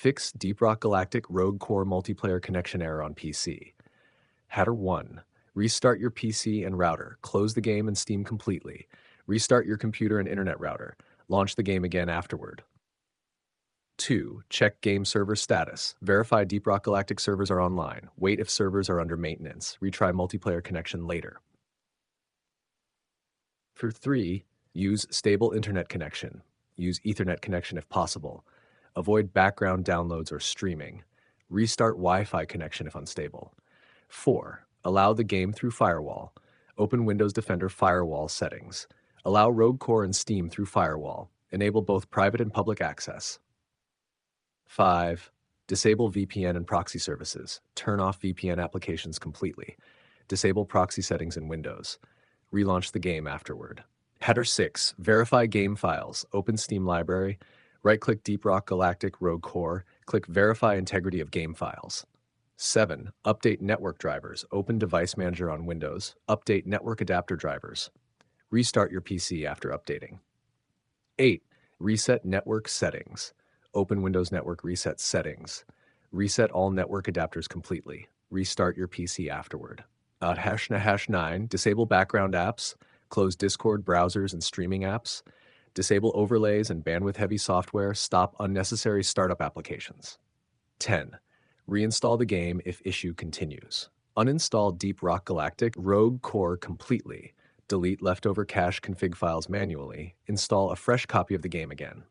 Fix Deep Rock Galactic Rogue Core multiplayer connection error on PC. Hatter 1. Restart your PC and router. Close the game and Steam completely. Restart your computer and internet router. Launch the game again afterward. 2. Check game server status. Verify Deep Rock Galactic servers are online. Wait if servers are under maintenance. Retry multiplayer connection later. For 3. Use stable internet connection. Use Ethernet connection if possible. Avoid background downloads or streaming. Restart Wi-Fi connection if unstable. 4. Allow the game through firewall. Open Windows Defender firewall settings. Allow Rogue Core and Steam through firewall. Enable both private and public access. 5. Disable VPN and proxy services. Turn off VPN applications completely. Disable proxy settings in Windows. Relaunch the game afterward. Header 6. Verify game files. Open Steam library. Right-click Deep Rock Galactic Rogue Core. Click Verify integrity of game files. 7. Update network drivers. Open Device Manager on Windows. Update network adapter drivers. Restart your PC after updating. 8. Reset network settings. Open Windows Network Reset settings. Reset all network adapters completely. Restart your PC afterward. #9. Disable background apps. Close Discord browsers and streaming apps. Disable overlays and bandwidth-heavy software. Stop unnecessary startup applications. 10. Reinstall the game if issue continues. Uninstall Deep Rock Galactic Rogue Core completely. Delete leftover cache config files manually. Install a fresh copy of the game again.